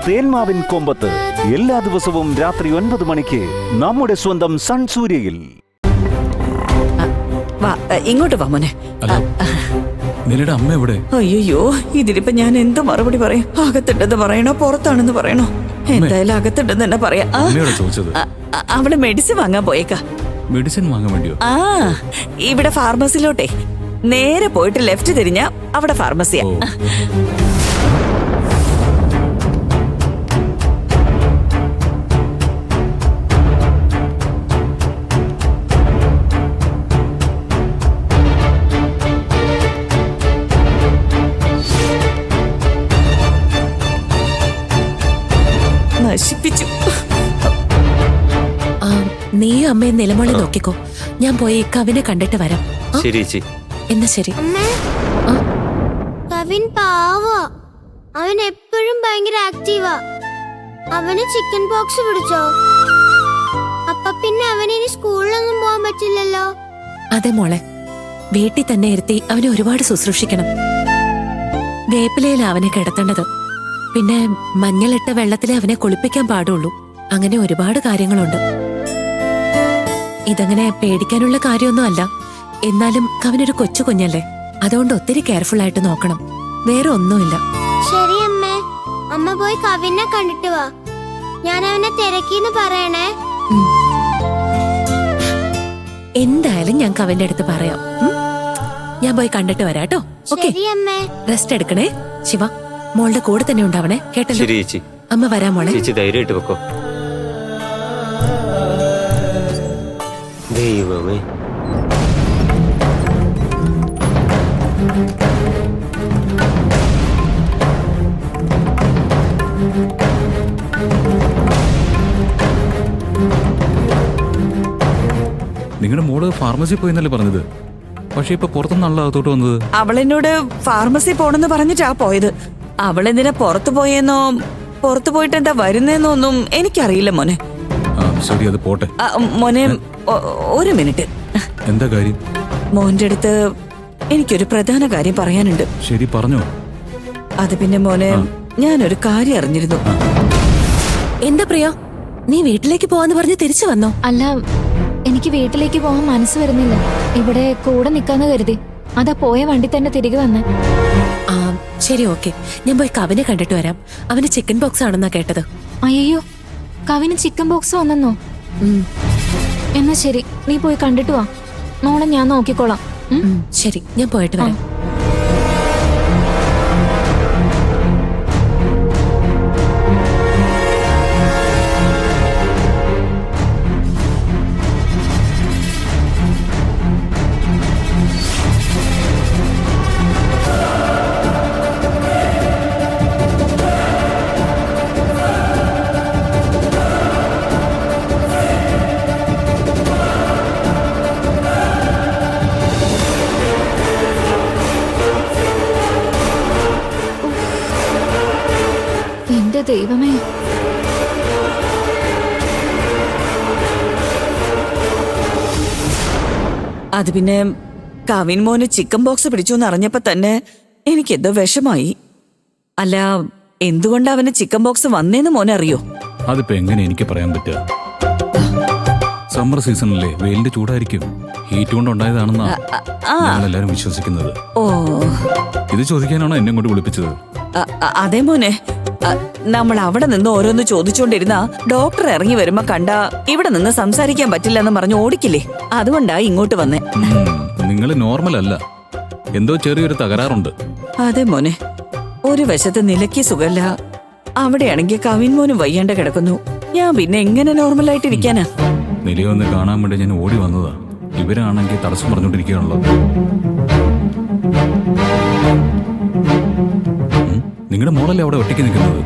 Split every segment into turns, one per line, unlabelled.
തേന്മാവിൻ കൊമ്പത്ത് എല്ലാ ദിവസവും രാത്രി 9 മണിക്ക് നമ്മുടെ സ്വന്തം സൺ സൂര്യയിൽ.
ഇങ്ങോട്ട് വാ മോനെ.
നിലയുടെ അമ്മ എവിടെ?
അയ്യോ, ഇതിലിപ്പോ ഞാൻ എന്ത് മറുപടി പറയും? അകത്തുണ്ടെന്ന് പറയണോ പുറത്താണെന്ന് പറയണോ? എന്തായാലും അകത്തുണ്ടെന്ന് തന്നെ പറയാം. അവള് മെഡിസിൻ വാങ്ങാൻ പോയേക്കാ.
മെഡിസിൻ വാങ്ങാൻ വേണ്ടിയോ?
ഇവിടെ ഫാർമസിയിലോട്ടെ നേരെ പോയിട്ട് ലെഫ്റ്റ് തിരിഞ്ഞ അവിടെ ഫാർമസിയാ. നശിപ്പിച്ചു.
നീ അമ്മയെ നിലമോളി നോക്കിക്കോ, ഞാൻ പോയി കവിനെ കണ്ടിട്ട് വരാം.
ശരി ചേച്ചി.
എന്നാ ശരി.
കവിൻ പാവാ, അവൻ എപ്പോഴും ഭയങ്കര ആക്റ്റീവാ. അവന് ചിക്കൻ പോക്സ് പിടിച്ചോ? അപ്പൊ പിന്നെ അവനിനി സ്കൂളിലൊന്നും പോകാൻ പറ്റില്ലല്ലോ.
അതെ മോളെ, വീട്ടിൽ തന്നെ ഇരുത്തി അവനെ ഒരുപാട് ശുശ്രൂഷിക്കണം. വേപ്പിലയിൽ അവനെ കിടത്തേണ്ടത്, പിന്നെ മഞ്ഞളിട്ട വെള്ളത്തിലെ അവനെ കുളിപ്പിക്കാൻ പാടുള്ളൂ. അങ്ങനെ ഒരുപാട് കാര്യങ്ങളുണ്ട്. ഇതങ്ങനെ പേടിക്കാനുള്ള കാര്യമൊന്നും അല്ല. എന്നാലും അവനൊരു കൊച്ചു കുഞ്ഞല്ലേ, അതുകൊണ്ട് ഒത്തിരി കെയർഫുൾ ആയിട്ട് നോക്കണം. വേറെ ഒന്നുമില്ല.
ശരി അമ്മേ, അമ്മ പോയി കവിനെ കണ്ടിട്ട് വാ. ഞാൻ അവനെ തിരക്കിന്ന് പറയണേ.
എന്തായാലും ഞാൻ കവിന്റെ അടുത്ത് പറയാം. ഞാൻ പോയി കണ്ടിട്ട് വരാട്ടോ. ഓക്കെ, റെസ്റ്റ് എടുക്കണേ. ശിവ, മോളുടെ കൂടെ തന്നെ ഉണ്ടാവണേ, കേട്ടല്ലോ?
ശരി ചേച്ചി.
അമ്മ വരാം മോളെ.
ചേച്ചി ധൈര്യമായിട്ട് വെക്കോ. ദൈവമേ,
നിങ്ങളുടെ മോള് ഫാർമസി പോയെന്നല്ലേ പറഞ്ഞത്? പക്ഷെ ഇപ്പൊ പുറത്തുനിന്നുള്ള അകത്തോട്ട് വന്നത്.
അവളെന്നോട് ഫാർമസി പോണെന്ന് പറഞ്ഞിട്ടാ പോയത്. അവളെന്തിനാ പുറത്തു പോയെന്നോ പുറത്തു പോയിട്ട് എന്താ വരുന്നേന്നോ ഒന്നും എനിക്കറിയില്ല മോനെ.
ശരി, അത് പോട്ടെ.
മോനെ, ഒരു മിനിറ്റ്.
എന്താ കാര്യം?
മോന്റെ അടുത്ത് എനിക്കൊരു പ്രധാന കാര്യം പറയാനുണ്ട്.
ശരി, പറഞ്ഞോ.
അത് പിന്നെ മോനെ, ഞാനൊരു കാര്യം അറിഞ്ഞിരുന്നു.
എന്താ പ്രിയ, നീ വീട്ടിലേക്ക് പോവാന്ന് പറഞ്ഞ് തിരിച്ചു വന്നോ?
അല്ല, എനിക്ക് വീട്ടിലേക്ക് പോകാൻ മനസ്സ് വരുന്നില്ല. ഇവിടെ കൂടെ നിക്കാന്ന് കരുതി അതാ പോയ വണ്ടി തന്നെ തിരികെ വന്നേ.
ശരി, ഓക്കെ. ഞാൻ പോയി കവിനെ കണ്ടിട്ട് വരാം. അവന് ചിക്കൻ ബോക്സ് ആണെന്നാ കേട്ടത്.
അയ്യോ, കവിന് ചിക്കൻ ബോക്സ് വന്നെന്നോ? എന്നാ ശരി, നീ പോയി കണ്ടിട്ട് വാ. മോളെ ഞാൻ നോക്കിക്കോളാം.
ശരി, ഞാൻ പോയിട്ട് വരാം.
ദൈവമേ,
അത് പിന്നെ കവിൻ മോന് ചിക്കൻ ബോക്സ് പിടിച്ചു എന്ന് അറിഞ്ഞപ്പോ തന്നെ എനിക്കെന്തോ വിഷമായി. അല്ല, എന്തുകൊണ്ട് അവന് ചിക്കൻ ബോക്സ് വന്നേന്ന് മോനെ അറിയോ?
അതിപ്പോ എങ്ങനെ എനിക്ക് പറയാൻ പറ്റുക? സമ്മർ സീസണിലെ വെയിലിന്റെ ചൂടായിരിക്കും, ഹീറ്റ് കൊണ്ട് ഉണ്ടായതാണെന്നാ എല്ലാരും വിശ്വസിക്കുന്നത്.
ഓ,
ഇത് ചോദിക്കാനാണോ എന്നെ കൊണ്ട് വിളിപ്പിച്ചത്?
അതെ മോനെ, നമ്മൾ അവിടെ നിന്ന് ഓരോന്ന് ചോദിച്ചോണ്ടിരുന്ന ഡോക്ടർ ഇറങ്ങി വരുമ്പോ കണ്ട ഇവിടെ നിന്ന് സംസാരിക്കാൻ പറ്റില്ല എന്ന് പറഞ്ഞ് ഓടിക്കില്ലേ, അതുകൊണ്ടാ ഇങ്ങോട്ട് വന്നേ.
നിങ്ങൾ നോർമൽ അല്ല, എന്തോ ചെറിയൊരു തകരാറുണ്ട്.
അതെ മോനെ, ഒരു വശത്ത് നിലയ്ക്ക് സുഖല്ല, അവിടെയാണെങ്കിൽ കവിൻ മോനും വയ്യാണ്ട് കിടക്കുന്നു. ഞാൻ പിന്നെ എങ്ങനെ നോർമലായിട്ടിരിക്കാനാ?
നിലയൊന്ന് കാണാൻ വേണ്ടി ഞാൻ ഓടി വന്നതാ. ഇവരാണെങ്കിൽ തടസ്സം പറഞ്ഞോണ്ടിരിക്കുകയാണല്ലോ. നിങ്ങളുടെ മോളല്ലേ അവിടെ ഒറ്റയ്ക്ക് നിൽക്കുന്നത്?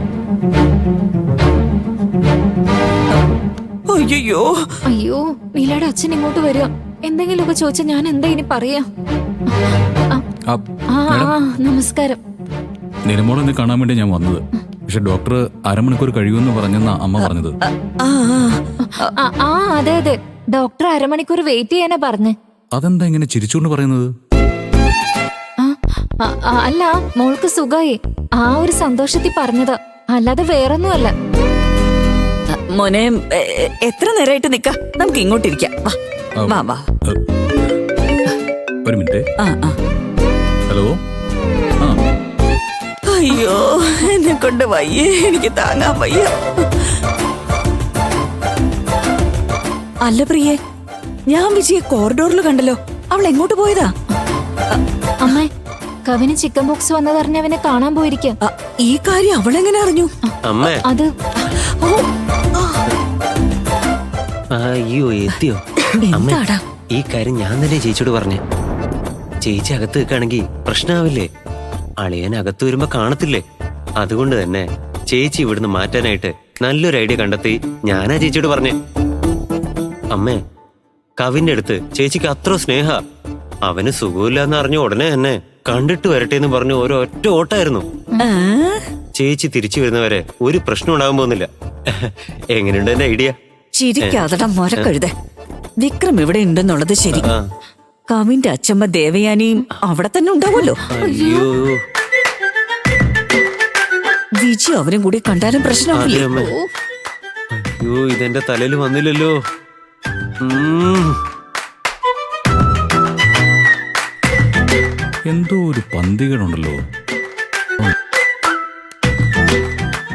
അയ്യോ
അയ്യോ, നീലയുടെ അച്ഛൻ ഇങ്ങോട്ട് വരിക. എന്തെങ്കിലുമൊക്കെ ചോദിച്ചാൽ ഞാൻ എന്താ ഇനി പറയാ? നമസ്കാരം.
നിലമോളെന്ന് കാണാൻ വേണ്ടി ഞാൻ വന്നത്. പക്ഷെ ഡോക്ടർ അരമണിക്കൂർ കഴിയുമെന്ന് പറഞ്ഞെന്നാ അമ്മ പറഞ്ഞത്.
അതെ അതെ, ഡോക്ടർ അരമണിക്കൂർ വെയിറ്റ് ചെയ്യാനാ പറഞ്ഞേ.
അതെന്താ ഇങ്ങനെ ചിരിച്ചുകൊണ്ട് പറയുന്നത്?
അല്ല, മോൾക്ക് സുഖായി, ആ ഒരു സന്തോഷത്തിൽ പറഞ്ഞതാ. അല്ലാതെ വേറൊന്നുമല്ല.
മോനെ എത്ര നേരമായിട്ട് നിക്ക, നമുക്ക് ഇങ്ങോട്ടിരിക്കാം. വാ വാ വാ.
ഒരു മിനിറ്റ്.
ആ ആ.
ഹലോ. ആ
അയ്യോ, എന്നെ കൊണ്ട് വയ്യേ, എനിക്ക് താങ്ങാൻ വയ്യ. അല്ല പ്രിയേ, ഞാൻ വിജയെ കോറിഡോറിൽ കണ്ടല്ലോ. അവൾ എങ്ങോട്ട് പോയതാ?
അമ്മേ, കവിന് ചിക്കൻ ബോക്സ് വന്നതറിഞ്ഞ് അവനെ കാണാൻ പോയിരിക്കുക.
ഈ കാര്യം അവളെങ്ങനെ അറിഞ്ഞു?
അമ്മേ.
അത്
അയ്യോ എത്തിയോ? അമ്മേ,
എന്താടാ?
ഈ കാര്യം ഞാൻ തന്നെ ചേച്ചിയോട് പറഞ്ഞേ. ചേച്ചി അകത്ത് നിൽക്കുകയാണെങ്കിൽ പ്രശ്നമാവില്ലേ? അളിയൻ അകത്ത് വരുമ്പോ കാണത്തില്ലേ? അതുകൊണ്ട് തന്നെ ചേച്ചി ഇവിടുന്ന് മാറ്റാനായിട്ട് നല്ലൊരു ഐഡിയ കണ്ടെത്തി ഞാനാ ചേച്ചിയോട് പറഞ്ഞേ. അമ്മേ, കവിന്റെ അടുത്ത് ചേച്ചിക്ക് അത്ര സ്നേഹ. അവന് സുഖമില്ലാന്ന് അറിഞ്ഞ ഉടനെ തന്നെ കണ്ടിട്ട് വരട്ടെ എന്ന് പറഞ്ഞു ഒരൊറ്റ ഓട്ടായിരുന്നു. ചേച്ചി തിരിച്ചു വരുന്നവരെ ഒരു പ്രശ്നം ഉണ്ടാകാൻ പോകുന്നില്ല. എങ്ങനെയുണ്ട് എന്റെ ഐഡിയ?
ചിരിക്കാതട മരക്കഴുത. വിക്രം ഇവിടെ ഉണ്ടെന്നുള്ളത് ശരി. കവിന്റെ അച്ഛമ്മ ദേവയാനിയും അവിടെ തന്നെ ഉണ്ടാവുമല്ലോ.
അയ്യോ
വിജി അവരും കൂടി കണ്ടാലും പ്രശ്നമാവില്ലേ?
അമ്മേ. അയ്യോ ഇതെന്റെ തലയിൽ വന്നില്ലല്ലോ.
എന്തോ ഒരു പന്തികേടുണ്ടല്ലോ.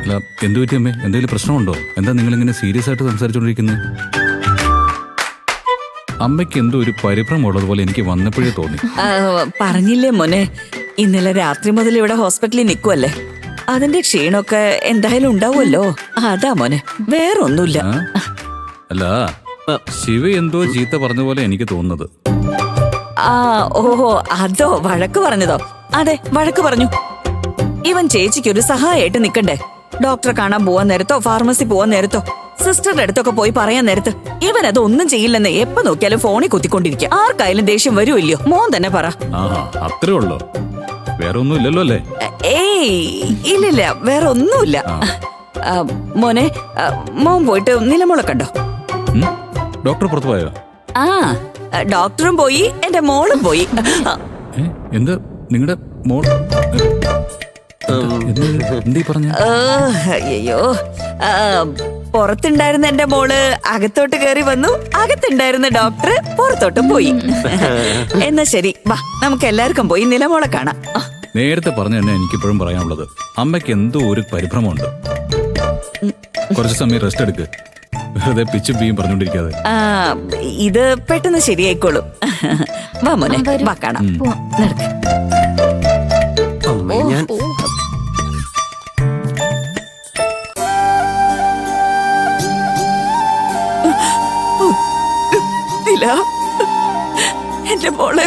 അല്ല, എന്തു പറ്റി അമ്മേ? എന്തെങ്കിലും പ്രശ്നമുണ്ടോ? എന്താ നിങ്ങളിങ്ങനെ സീരിയസ് ആയിട്ട് സംസാരിച്ചോണ്ടിരിക്കുന്നത്? അമ്മയ്ക്ക് എന്തോ ഒരു പരിഭ്രമം ഉള്ളതുപോലെ എനിക്ക് വന്നപ്പോഴേ തോന്നി.
പറഞ്ഞില്ലേ മോനെ, ഇന്നലെ രാത്രി മുതൽ ഇവിടെ ഹോസ്പിറ്റലിൽ നിൽക്കുവല്ലേ. അതിന്റെ ക്ഷീണമൊക്കെ എന്തായാലും ഉണ്ടാവുമല്ലോ. അതാ മോനെ, വേറൊന്നുമില്ല.
ആ? അല്ല, ശിവ എന്തോ ചീത്ത പറഞ്ഞ പോലെ എനിക്ക് തോന്നുന്നത്.
ഓഹോ, അതോ വഴക്ക് പറഞ്ഞതോ? അതെ, വഴക്ക് പറഞ്ഞു. ഇവൻ ചേച്ചിക്ക് ഒരു സഹായമായിട്ട് നിക്കണ്ടേ? ഡോക്ടറെ കാണാൻ പോവാൻ നേരത്തോ ഫാർമസി പോവാൻ നേരത്തോ സിസ്റ്ററുടെ അടുത്തൊക്കെ പോയി പറയാൻ നേരത്ത് ഇവൻ അതൊന്നും ചെയ്യില്ലെന്ന് എപ്പോ നോക്കിയാലും ഫോണിൽ കുത്തിക്കൊണ്ടിരിക്കുക. ആർക്കായാലും ദേഷ്യം വരുമല്ലോ. മോൻ തന്നെ പറ.
ആഹാ, അത്രേ ഉള്ളോ? വേറെ ഒന്നും ഇല്ലല്ലോ അല്ലേ?
ഏയ് ഇല്ലില്ല, വേറെ ഒന്നുമില്ല. മോനെ, മോൻ പോയിട്ട് നിലമുള കണ്ടോ?
ഡോക്ടർ പുറത്തു പോയോ?
ആ, ഡോക്ടറും പോയി, എന്റെ മോളും പോയി.
എന്താ നിങ്ങളുടെ മോൾ എന്തീ പറഞ്ഞ?
അയ്യോ, പുറത്തുണ്ടായിരുന്ന എന്റെ മോള് അകത്തോട്ട് കയറി വന്നു, അകത്തുണ്ടായിരുന്ന ഡോക്ടർ പുറത്തോട്ടും പോയി. എന്നാ ശരി, വാ നമുക്ക് എല്ലാവർക്കും പോയി നിലമോളെ കാണാം.
നേരത്തെ പറഞ്ഞ തന്നെ എനിക്കിപ്പോഴും പറയാനുള്ളത്, അമ്മയ്ക്ക് എന്തോ ഒരു പരിഭ്രമമുണ്ട്. കുറച്ച് സമയം റെസ്റ്റ് എടുക്ക്, വെറുതെ പിച്ചും പിയും പറഞ്ഞോണ്ടിരിക്കാതെ.
ഇത് പെട്ടെന്ന് ശരിയായിക്കോളും. വാ മോനെ, വാ കാണാം. നടക്ക്.
അമ്മേ, ഞാൻ
എന്റെ മോളെ